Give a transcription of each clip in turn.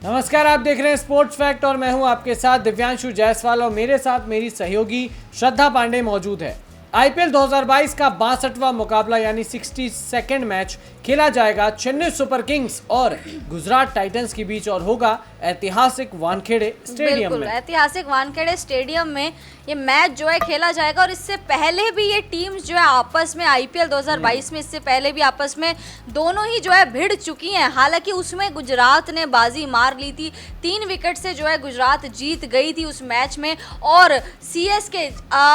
नमस्कार, आप देख रहे हैं स्पोर्ट्स फैक्ट और मैं हूं आपके साथ दिव्यांशु जायसवाल और मेरे साथ मेरी सहयोगी श्रद्धा पांडे मौजूद है। आईपीएल 2022 का 62वां मुकाबला यानी 62nd मैच खेला जाएगा चेन्नई सुपर किंग्स और गुजरात टाइटंस के बीच और होगा ऐतिहासिक वानखेड़े स्टेडियम में। ऐतिहासिक वानखेड़े स्टेडियम में ये मैच जो है खेला जाएगा और इससे पहले भी ये टीम्स जो है आपस में आईपीएल 2022 में इससे पहले भी आपस में दोनों ही जो है भिड़ चुकी हैं। हालांकि उसमें गुजरात ने बाजी मार ली थी, 3 विकेट से जो है गुजरात जीत गई थी उस मैच में। और सीएसके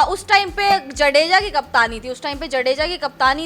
उस टाइम पे जडेजा की कप्तानी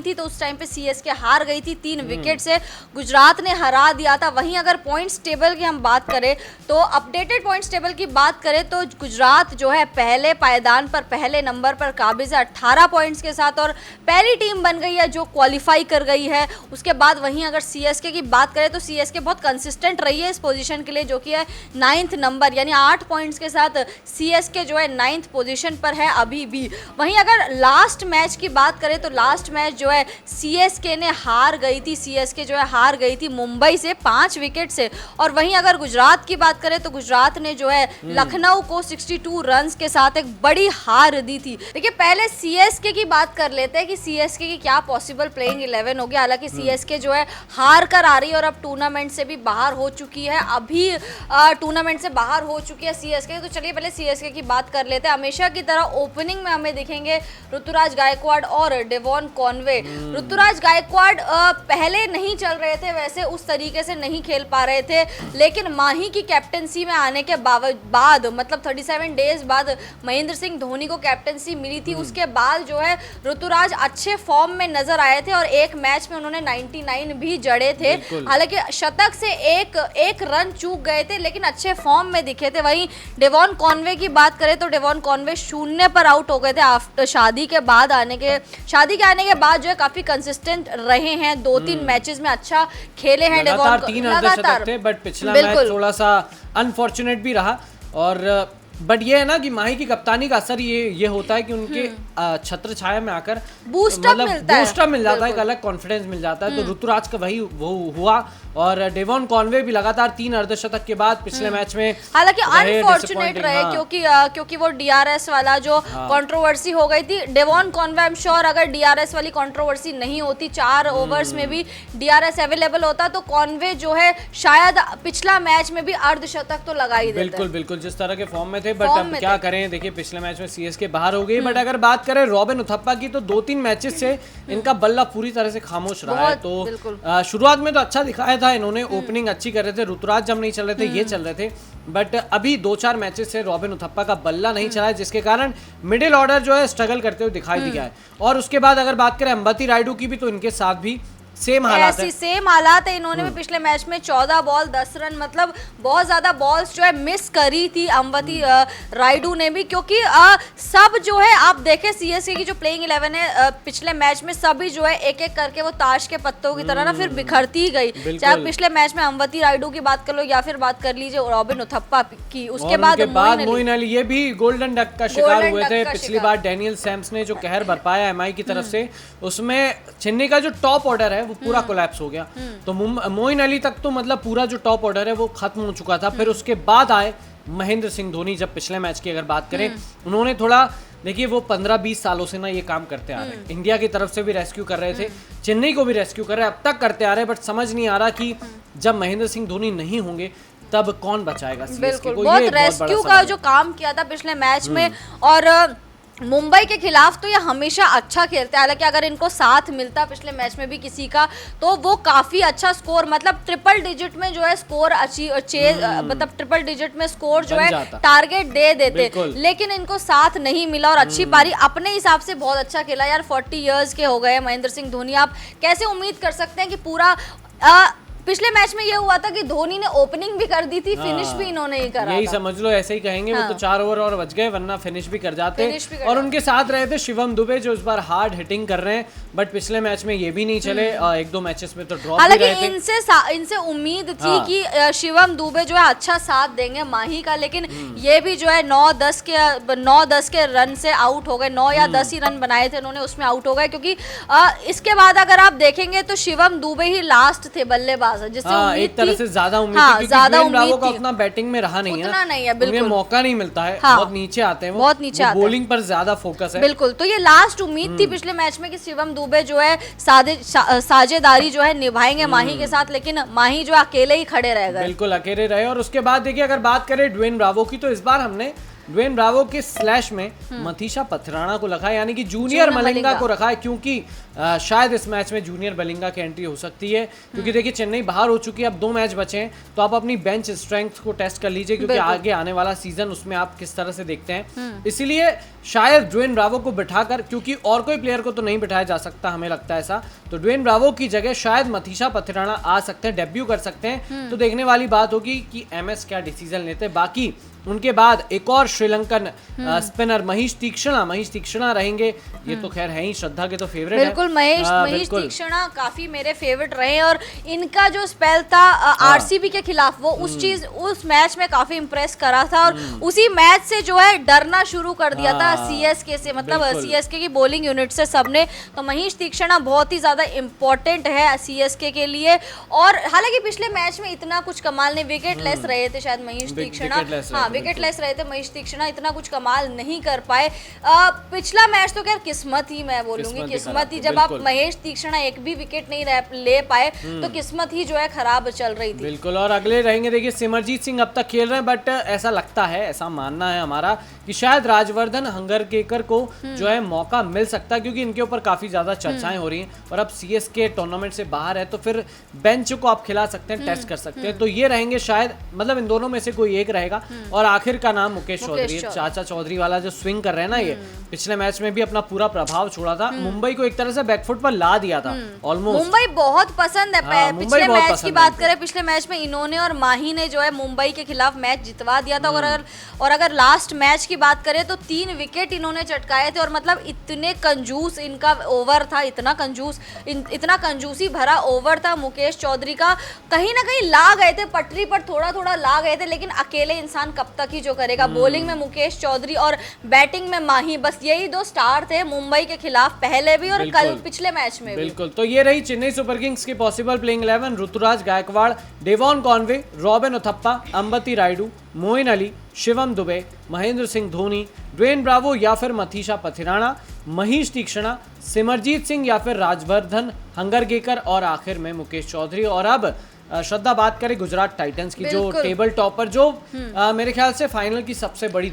थी तो उस टाइम पे सीएसके हार गई थी 3 विकेट से, गुजरात ने हरा दिया था। वहीं अगर पॉइंट्स टेबल की हम बात करें तो अपडेटेड पॉइंट्स टेबल की बात करें तो गुजरात जो है पहले पायदान पर पहले नंबर पर काबिज है 18 पॉइंट्स के साथ और पहली टीम बन गई है जो क्वालिफाई कर गई है। उसके बाद वहीं अगर सीएसके की बात करें तो सीएसके बहुत कंसिस्टेंट रही है इस पोजीशन के लिए, जो कि है 9th नंबर, यानी 8 पॉइंट्स के साथ सीएसके जो है 9th पोजीशन पर है अभी भी। वहीं अगर लास्ट मैच की बात करें तो लास्ट मैच जो है सीएसके जो है हार गई थी मुंबई से 5 विकेट से। और वहीं अगर गुजरात की बात करें तो गुजरात ने जो है लखनऊ को 62 रन्स के साथ एक बड़ी हार दी थी। देखिए पहले सीएसके की बात कर लेते हैं कि सीएसके की क्या पॉसिबल प्लेइंग 11 होगी। हालांकि सीएसके जो है हार कर आ रही है और अब टूर्नामेंट से भी बाहर हो चुकी है, अभी टूर्नामेंट से बाहर हो चुकी है सीएसके। तो चलिए पहले सीएसके की बात कर लेते हैं। हमेशा की तरह ओपनिंग में हमें दिखेंगे ऋतुराज गायकवाड़ और डेवॉन कॉनवे। ऋतुराज गायकवाड़ पहले नहीं चल रहे थे, वैसे उस तरीके से नहीं खेल पा रहे थे, लेकिन माही की कैप्टनसी में आने के बाद मतलब 37 डेज बाद महेंद्र सिंह धोनी को कैप्टनसी मिली थी, उसके बाद जो है ऋतुराज अच्छे फॉर्म में नजर आए थे और एक मैच में उन्होंने 99 भी जड़े थे। हालांकि शतक से एक रन चूक गए थे लेकिन अच्छे फॉर्म में दिखे थे। वहीं डेवॉन कॉनवे की बात करें तो डेवॉन कॉनवे 0 पर आउट हो गए थे आफ्टर शादी के आने के बाद जो है काफी कंसिस्टेंट रहे हैं, 2-3 मैचेस में अच्छा खेले हैं डेवॉन, 3 अर्धशतक थे, बट पिछला मैच थोड़ा सा अनफॉर्चुनेट भी रहा। और बट ये है ना कि माही की कप्तानी का असर ये होता है कि उनके छत्र छाया में आकर बूस्टअप मिल जाता है, एक अलग कॉन्फिडेंस मिल जाता है। तो ऋतुराज का वही वो हुआ और डेवॉन कॉनवे भी लगातार 3 अर्धशतक के बाद पिछले मैच में हालांकि अनफॉर्चुनेट रहे क्योंकि वो डीआरएस वाला जो कंट्रोवर्सी हो गई थी। Devon Conway I am sure अगर डीआरएस वाली कंट्रोवर्सी नहीं होती, 4 ओवर्स में भी डीआरएस अवेलेबल होता तो कॉनवे जो है शायद पिछला मैच में भी अर्धशतक तो लगा ही देते। बिल्कुल जिस तरह के फॉर्म में थे, बट अब क्या करें, देखिए पिछले मैच में सीएसके बाहर हो गई। बट अगर बात करें रॉबिन उथप्पा की तो 2-3 मैचेस से इनका बल्ला पूरी तरह से खामोश रहा है। तो शुरुआत में तो अच्छा दिखाया था इन्होंने, ओपनिंग अच्छी कर रहे थे, ऋतुराज जब नहीं चल रहे थे ये चल रहे थे, बट अभी 2-4 मैचेस से रॉबिन उथप्पा का बल्ला नहीं चला है, जिसके कारण मिडिल ऑर्डर जो है स्ट्रगल करते हुए दिखाई दिया है। और उसके बाद अगर बात करें अंबती रायडू की भी तो इनके साथ भी सेम हालात है। इन्होंने भी पिछले मैच में 14 बॉल 10 रन, मतलब बहुत ज्यादा बॉल्स जो है मिस करी थी अंबती रायडू ने भी, क्योंकि सब जो है आप देखें सीएसके की जो प्लेइंग 11 है पिछले मैच में सभी जो है एक एक करके वो ताश के पत्तों की तरह ना फिर बिखरती गई। चाहे पिछले मैच में अंबती रायडू की बात कर लो या फिर बात कर लीजिए रॉबिन उथप्पा की, उसके बाद मोइन अली ये भी गोल्डन डक का शिकार हुए थे। पिछली बार डैनियल सैम्स ने जो कहर बरपाया एमआई की तरफ से, उसमें चेन्नई का जो टॉप ऑर्डर है वो पूरा कोलैप्स हो गया। तो मोइन अली तक तो मतलब पूरा जो टॉप ऑर्डर है वो खत्म हो चुका था। फिर उसके बाद आए महेंद्र सिंह धोनी। जब पिछले मैच की अगर बात करें, उन्होंने थोड़ा, देखिए वो 15-20 सालों से ना ये काम करते आ रहे हैं, इंडिया की तरफ से भी रेस्क्यू कर रहे थे, चेन्नई को भी रेस्क्यू कर रहे हैं, अब तक करते आ रहे हैं। बट समझ नहीं आ रहा कि जब महेंद्र सिंह धोनी नहीं होंगे तब कौन बचाएगा सीएसके को। बहुत रेस्क्यू का जो काम किया था पिछले मैच में, और मुंबई के खिलाफ तो ये हमेशा अच्छा खेलते हैं। हालांकि अगर इनको साथ मिलता पिछले मैच में भी किसी का तो वो काफी अच्छा स्कोर, मतलब ट्रिपल डिजिट में जो है स्कोर मतलब ट्रिपल डिजिट में स्कोर जो है टारगेट दे देते, लेकिन इनको साथ नहीं मिला और अच्छी पारी अपने हिसाब से बहुत अच्छा खेला। यार 40 इयर्स के हो गए महेंद्र सिंह धोनी, आप कैसे उम्मीद कर सकते हैं कि पूरा पिछले मैच में ये हुआ था कि धोनी ने ओपनिंग भी कर दी थी, फिनिश भी इन्होंने ही करा, यही समझ लो, ऐसे ही कहेंगे। वो तो 4 ओवर और बच गए, वरना फिनिश भी कर जाते। और उनके साथ रहे थे शिवम दुबे जो इस बार हार्ड हिटिंग कर रहे हैं, बट पिछले मैच में ये भी नहीं चले, 1-2 मैचेस में तो ड्रॉप भी रहे थे। इनसे उम्मीद थी कि शिवम दुबे जो है अच्छा साथ देंगे माही का, लेकिन ये भी जो है 9-10 के रन से आउट हो गए। 9 या 10 ही रन बनाए थे उन्होंने, उसमें आउट हो गए। क्योंकि इसके बाद अगर आप देखेंगे तो शिवम दुबे ही लास्ट थे बल्लेबाज थोड़ा सा, जिससे हाँ, एक तरह से ज्यादा उम्मीद हाँ, थी, क्योंकि ज्यादा ड्वेन ब्रावो उम्मीद का थी। उतना बैटिंग में रहा नहीं है उतना ना, नहीं है, उन्हें बिल्कुल मौका नहीं मिलता है, हाँ, बहुत नीचे आते हैं वो, बहुत नीचे आते हैं। बॉलिंग पर ज्यादा फोकस है। बिल्कुल, तो ये लास्ट उम्मीद थी पिछले मैच में कि शिवम दुबे जो है साझेदारी जो है निभाएंगे माही के साथ, लेकिन माही जो अकेले ही खड़े रह गए। बिल्कुल अकेले रहे। और उसके बाद देखिए अगर बात करें ड्वेन ब्रावो की, तो इस बार हमने ड्वेन ब्रावो के स्लैश में मथीशा पथराना को रखा है, यानी कि जूनियर मलिंगा को रखा है, क्योंकि शायद इस मैच में जूनियर मलिंगा की एंट्री हो सकती है, क्योंकि देखिए चेन्नई बाहर हो चुकी है, अब 2 मैच बचे हैं, तो आप अपनी बेंच स्ट्रेंथ को टेस्ट कर लीजिए, क्योंकि आगे आने वाला सीजन उसमें आप किस तरह से देखते हैं। इसीलिए शायद ड्वेन ब्रावो को बिठाकर, क्योंकि और कोई प्लेयर को तो नहीं बिठाया जा सकता, हमें लगता है ऐसा, तो ड्वेन ब्रावो की जगह शायद मथीशा पथराना आ सकते हैं, डेब्यू कर सकते हैं। तो देखने वाली बात होगी कि एमएस क्या डिसीजन लेते हैं। बाकी उनके बाद एक और श्रीलंकन स्पिनर महेश तीक्ष्णा रहेंगे, ये तो खैर है ही श्रद्धा के तो फेवरेट है। बिल्कुल, महेश तीक्ष्णा काफी मेरे फेवरेट रहे, और इनका जो स्पेल था आरसीबी के खिलाफ, वो उस मैच में काफी इंप्रेस करा था, और उसी मैच से जो है डरना शुरू कर दिया था सीएसके से, मतलब सीएसके की बॉलिंग यूनिट से सबने। तो महेश तीक्ष्णा बहुत ही ज्यादा इंपॉर्टेंट है सीएसके के लिए, और हालांकि पिछले मैच में इतना कुछ कमाल ने विकेट लेस रहे थे शायद महेश तीक्ष्णा, हाँ विकेट लेस रहे थे महेश तीक्ष्णा, इतना कुछ कमाल नहीं कर पाए। पिछला मैच तो खैर किस्मत ही, मैं बोलूंगी किस्मत ही, जब आप महेश तीक्ष्णा एक भी विकेट नहीं ले पाए तो किस्मत ही जो है खराब चल रही थी। बिल्कुल। और अगले रहेंगे देखिए सिमरजीत सिंह अब तक खेल रहे हैं, बट ऐसा लगता है, ऐसा मानना है हमारा कि शायद राजवर्धन हंगरकेकर को जो है मौका मिल सकता है, क्योंकि इनके ऊपर काफी ज्यादा चर्चाएं हो रही हैं, और अब सीएसके टूर्नामेंट से बाहर है, तो फिर बेंच को आप खिला सकते हैं, टेस्ट कर सकते हैं, तो ये रहेंगे शायद, मतलब इन दोनों में से कोई एक रहेगा। और आखिर का नाम मुकेश चौधरी, चाचा चौधरी वाला जो स्विंग कर रहे हैं ना, ये पिछले मैच में भी अपना पूरा प्रभाव छोड़ा था, मुंबई को एक तरह से बैकफुट पर ला दिया था ऑलमोस्ट। मुंबई बहुत पसंद है, पिछले मैच की बात करें, पिछले मैच में इन्होंने और माही ने जो है मुंबई के खिलाफ मैच जितवा दिया था, और अगर लास्ट मैच की बात करें तो 3 विकेट इन्होंने चटकाए थे, और मतलब इतने कंजूस इनका ओवर था, इतना कंजूसी भरा ओवर था मुकेश चौधरी का, कहीं ना कहीं ला गए थे पटरी पर, थोड़ा थोड़ा ला गए थे, लेकिन अकेले इंसान कब तक ही जो करेगा। बॉलिंग में मुकेश चौधरी और बैटिंग में माही, बस यही 2 स्टार थे मुंबई के खिलाफ, पहले भी और कल पिछले मैच में भी। बिल्कुल। तो ये रही चेन्नई सुपर किंग्स की possible playing 11। Ruturaj Gaikwad, Devon Conway, Robin Uthappa, Ambati Rayudu, Moeen Ali, Shivam Dube, Mahendra Singh Dhoni, Dwayne Bravo या फिर मथीशा पथिराना, महेश तीक्ष्णा, सिमरजीत सिंह या फिर राजवर्धन हंगरकेकर, और आखिर में मुकेश चौधरी। और अब श्रद्धा बात करें गुजरात टाइटंस की, जो टेबल टॉपर, जो मेरे ख्याल से फाइनल की सबसे बड़ी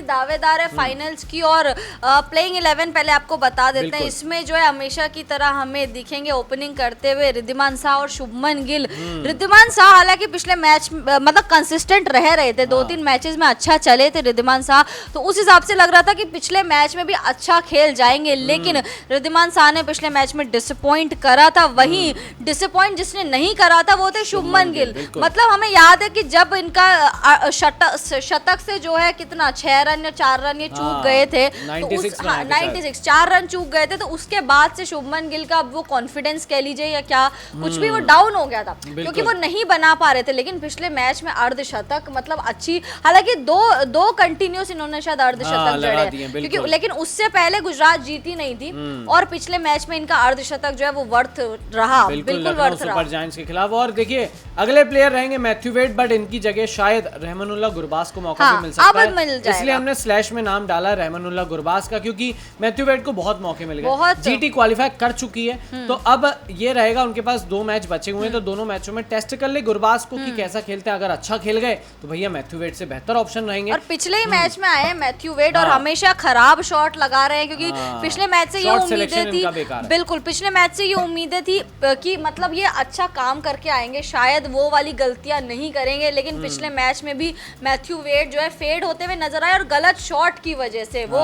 दावेदार है फाइनल्स की। और प्लेइंग 11 पहले आपको बता देते हैं, इसमें जो है हमेशा की तरह हमें दिखेंगे ओपनिंग करते हुए रिद्धिमान शाह और शुभमन गिल। रिद्धिमान शाह हालांकि पिछले मैच मतलब कंसिस्टेंट रहे थे, 2-3 मैचेस में अच्छा चले थे रिद्धिमान शाह, तो उस हिसाब से लग रहा था कि पिछले मैच में भी अच्छा खेल जाएंगे, लेकिन रिद्धिमान शाह ने पिछले मैच में डिसअपॉइंट करा था। वहीं डिसअपॉइंट जिसने नहीं करा था वो थे शुभमन गिल। मतलब हमें याद है कि जब इनका शतक से जो है कितना 6 रन या 4 रन ये चूक गए थे, 96 4 रन चूक गए थे, तो उसके बाद से शुभमन गिल का वो कॉन्फिडेंस कह लीजिए या क्या कुछ भी, वो डाउन हो गया था, क्योंकि वो नहीं बना पा रहे थे। लेकिन पिछले मैच में अर्धशतक, मतलब अच्छी, हालांकि दो कंटिन्यूस इन्होंने शायद अर्धशतक जड़े, क्योंकि लेकिन उससे पहले गुजरात जीती नहीं थी, और पिछले मैच में इनका अर्धशतक जो है वो वर्थ रहा, बिल्कुल वर्थ रहा सुपर जायंट्स के खिलाफ। और देखिए अगले प्लेयर रहेंगे मैथ्यू वेड, बट इनकी जगह शायद रहमानुल्लाह गुरबाज को मौका भी मिल सकता है, इसलिए हमने स्लैश में नाम डाला रहमानुल्लाह गुरबाज का, क्योंकि मैथ्यू वेड को बहुत मौके मिल गए, जीटी क्वालिफाई कर चुकी है, तो अब ये रहेगा उनके पास 2 मैच बचे हुए हैं, तो दोनों मैचों में टेस्ट कर ले गुरबाज को कि कैसा खेलते हैं। अगर अच्छा खेल गए तो भैया मैथ्यू वेड से बेहतर ऑप्शन रहेंगे। और पिछले ही मैच में आए मैथ्यू वेड और हमेशा खराब शॉट लगा रहे हैं, क्योंकि पिछले मैच से ये उम्मीदें थी, बिल्कुल पिछले मैच से ये उम्मीदें थी कि मतलब ये अच्छा काम करके आएंगे, शायद वो वाली गलतियां नहीं करेंगे, लेकिन पिछले मैच में भी मैथ्यू वेड जो है फेड होते हुए नजर आए, और गलत शॉट की वजह से वो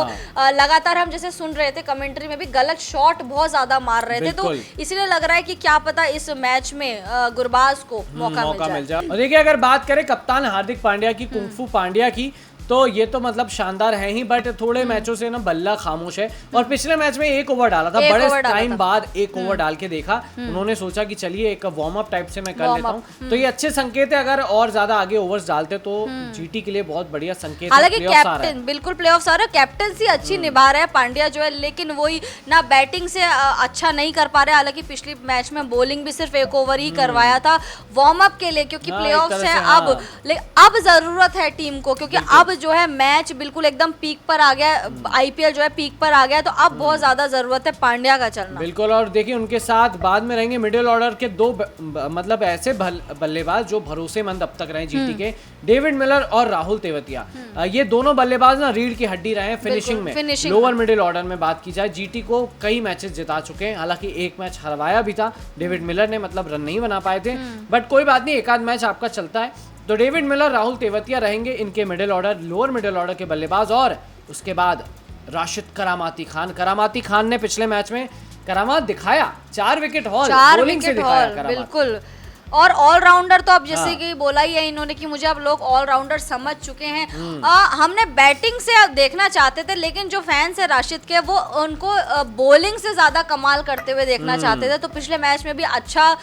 लगातार, हम जैसे सुन रहे थे कमेंट्री में भी, गलत शॉट बहुत ज्यादा मार रहे थे, तो इसलिए लग रहा है कि क्या पता इस मैच में गुरबाज को मौका मिल जाए। और देखिए अगर बात करें कप्तान हार्दिक पांड्या की, कुंफू पांड्या की, तो ये तो मतलब शानदार है ही, बट थोड़े मैचों से ना बल्ला खामोश है। और पिछले मैच में एक ओवर डाला था, बड़े टाइम बाद एक ओवर डाल के देखा, उन्होंने सोचा कि चलिए एक वार्म अप टाइप से मैं कर लेता हूँ, तो ये अच्छे संकेत है। अगर और ज्यादा आगे ओवर्स डालते तो जीटी के लिए बहुत बढ़िया संकेत है। हालांकि कैप्टन बिल्कुल प्लेऑफ्स आ रहे हैं, कैप्टनसी अच्छी निभा रहे हैं पांड्या जो है, लेकिन वही ना बैटिंग से अच्छा नहीं कर पा रहे। हालांकि पिछली मैच में बॉलिंग भी सिर्फ एक ओवर ही करवाया था वार्म अप के लिए, क्योंकि प्लेऑफ्स है अब जरूरत है टीम को, क्योंकि अब जो है मैच बिल्कुल एकदम पीक पर आ गया, आईपीएल जो है पीक पर आ गया, तो अब बहुत ज्यादा जरूरत है पांड्या का चलना। बिल्कुल। और देखिए उनके साथ बाद में रहेंगे मिडिल ऑर्डर के दो मतलब ऐसे बल्लेबाज जो भरोसेमंद अब तक रहे जीटी के, डेविड मिलर और राहुल तेवतिया। ये दोनों बल्लेबाज ना रीढ़ की हड्डी रहे हैं फिनिशिंग में। लोअर मिडिल ऑर्डर में बात की जाए, जीटी को कई मैचेस जिता चुके हैं, हालांकि एक मैच हरवाया भी था, डेविड मिलर ने मतलब रन नहीं बना पाए थे, बट कोई बात नहीं, एक आध मैच आपका चलता है। तो डेविड मिलर, राहुल तेवतिया रहेंगे इनके middle order, lower middle order के बल्लेबाज। और उसके बाद राशिद करामाती खान ने पिछले मैच में करामात दिखाया, 4 विकेट हॉल बॉलिंग से दिखाया बिल्कुल। और ऑलराउंडर तो अब जैसे कि बोला ही है इन्होंने कि मुझे अब लोग ऑलराउंडर समझ चुके हैं। हमने बैटिंग से अब देखना चाहते थे, लेकिन जो फैंस है राशिद के वो उनको बॉलिंग से ज्यादा कमाल करते हुए देखना चाहते थे। तो पिछले मैच में भी अच्छा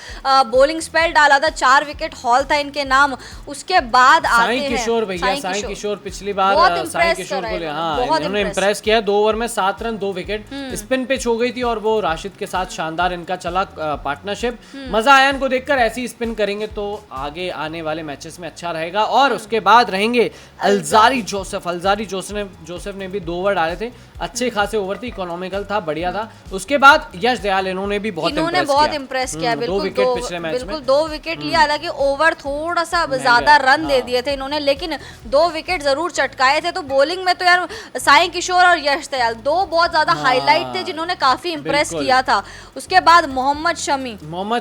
बॉलिंग स्पेल डाला था, 4 विकेट हॉल था इनके नाम। उसके बाद आते हैं साई किशोर पिछली बार साई किशोर को इन्होंने इंप्रेस किया, 2 ओवर में 7 रन 2 विकेट। स्पिन पिच हो गई थी और वो राशिद के साथ शानदार इनका चला पार्टनोफ। मजा आया इनको देखकर, ऐसी स्पिन करेंगे तो आगे आने वाले मैचेस में अच्छा रहेगा। और उसके बाद रहेंगे अल्जारी जोसेफ ने भी 2 ओवर डाले थे, अच्छे खासे ओवर थे, इकोनॉमिकल था, बढ़िया था। उसके बाद यश दयाल, इन्होंने भी बहुत इंप्रेस किया, 2 विकेट पिछले मैच में, 2 विकेट लिया। हालांकि ओवर थोड़ा सा ज्यादा रन दे दिए थे इन्होंने, लेकिन 2 विकेट जरूर चटकाए थे। तो बॉलिंग में तो यार साई किशोर और यश दयाल 2 बहुत ज्यादा हाईलाइट थे, जिन्होंने काफी इंप्रेस किया था। उसके बाद मोहम्मद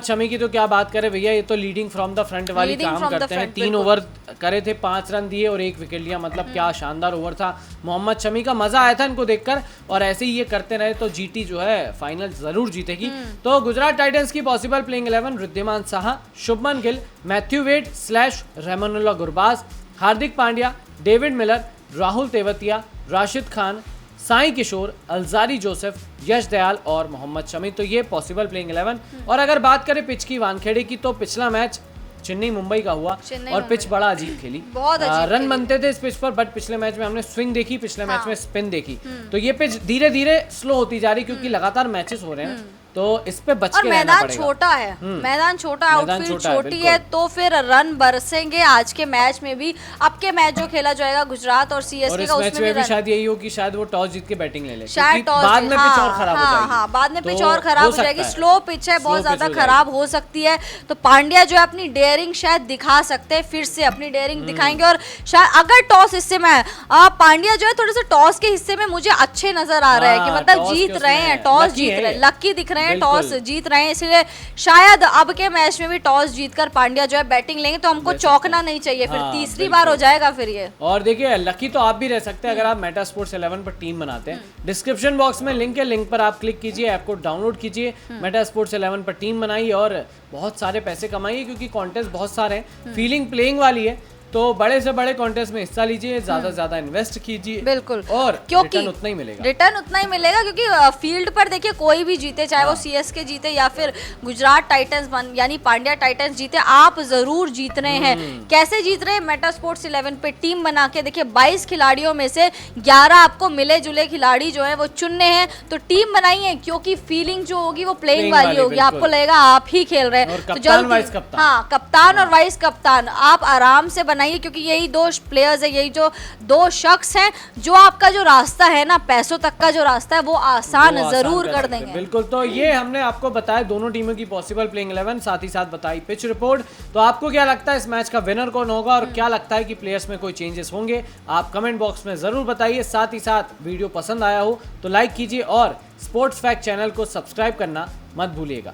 शमी की तो क्या बात करें भैया, ये तो लीडिंग फ्रॉम द फ्रंट वाली काम करते हैं। 3 ओवर करे थे, 5 रन दिए और 1 विकेट लिया, मतलब क्या शानदार ओवर था मोहम्मद शमी का। मजा आया था इनको देखकर, और ऐसे ही ये करते रहे तो जीटी जो है फाइनल जरूर जीतेगी। तो गुजरात टाइटंस की possible playing 11: Wriddhiman Saha, Shubman Gill, Matthew Wade / Rahmanullah Gurbaz, Hardik Pandya, David Miller, Rahul Tewatia, Rashid Khan, Sai Kishore, Alzarri Joseph, Yash Dayal और मोहम्मद शमी। तो ये पॉसिबल प्लेइंग 11। और अगर बात करें पिच की वानखेड़े की, तो पिछला मैच चेन्नई मुंबई का हुआ और पिच बड़ा अजीब खेली, रन बनते थे इस पिच पर, बट पिछले मैच में हमने स्विंग देखी, पिछले मैच में स्पिन देखी। तो ये पिच धीरे धीरे स्लो होती जा रही, क्योंकि लगातार मैचेस हो रहे हैं, तो इस पे बच के रहना पड़ेगा। छोटा है, मैदान छोटा, आउटफील्ड छोटी है, तो फिर रन बरसेंगे आज के मैच में भी। अब के मैच जो खेला जाएगा गुजरात और सीएसके का, उसमें भी शायद यही हो कि शायद वो टॉस जीत के बैटिंग ले ले, शायद बाद में पिच और खराब हो जाएगी। बाद में पिच और खराब हो जाएगी, स्लो पिच है, बहुत ज्यादा खराब हो सकती है। तो पांड्या जो है अपनी डेयरिंग शायद दिखा सकते हैं, फिर से अपनी डेयरिंग दिखाएंगे। और शायद अगर टॉस हिस्से में पांड्या जो है थोड़े से टॉस के हिस्से में मुझे अच्छे नजर आ रहे हैं, कि मतलब जीत रहे हैं, टॉस जीत रहे हैं, लकी दिख रहे हैं, टॉस जीत रहे हैं, इसलिए शायद अब के मैच में भी टॉस जीतकर पांड्या जो है बैटिंग लेंगे। तो हमको चौंकना नहीं चाहिए, फिर तीसरी बार हो जाएगा फिर ये। और देखिए लकी तो आप भी रह सकते हैं अगर आप मेटा स्पोर्ट्स 11 पर टीम बनाते हैं। डिस्क्रिप्शन बॉक्स में लिंक है, लिंक पर आप क्लिक कीजिए, ऐप को डाउनलोड कीजिए, मेटा स्पोर्ट्स 11 पर टीम बनाइए और बहुत सारे पैसे कमाइए, क्योंकि कॉन्टेस्ट बहुत सारे हैं, फीलिंग प्लेइंग वाली है। तो बड़े से बड़े कॉन्टेस्ट में हिस्सा लीजिए, ज्यादा से ज्यादा इन्वेस्ट कीजिए, बिल्कुल, और क्योंकि रिटर्न उतना ही मिलेगा, क्योंकि फील्ड पर देखिए कोई भी जीते, चाहे वो सीएसके जीते या फिर गुजरात टाइटंस यानी पांड्या टाइटंस जीते, आप जरूर जीत रहे हैं। कैसे जीत रहे हैं? मेटा स्पोर्ट्स 11 पे टीम बना के देखिए, 22 खिलाड़ियों में से 11 आपको मिले जुले खिलाड़ी जो है वो चुनने हैं। तो टीम बनाइए, क्योंकि फीलिंग जो होगी वो प्लेइंग वाली होगी, आपको लगेगा आप ही खेल रहे हैं। तो जल्दी कप्तान और वाइस कप्तान आप आराम से बनाइए, क्योंकि यही 2 प्लेयर्स है, यही जो 2 शख्स हैं जो आपका जो रास्ता है ना, पैसों तक का जो रास्ता है, वो आसान जरूर कर देंगे। बिल्कुल। तो ये हमने आपको बताया दोनों टीमों की पॉसिबल प्लेइंग 11, साथ ही साथ बताई पिच रिपोर्ट। तो आपको क्या लगता है इस मैच का विनर कौन होगा, और क्या लगता है कि प्लेयर्स में कोई चेंजेस होंगे, आप कमेंट बॉक्स में जरूर बताइए। साथ ही साथ वीडियो पसंद आया हो तो लाइक कीजिए और स्पोर्ट्स फैक्ट चैनल को सब्सक्राइब करना मत भूलिएगा।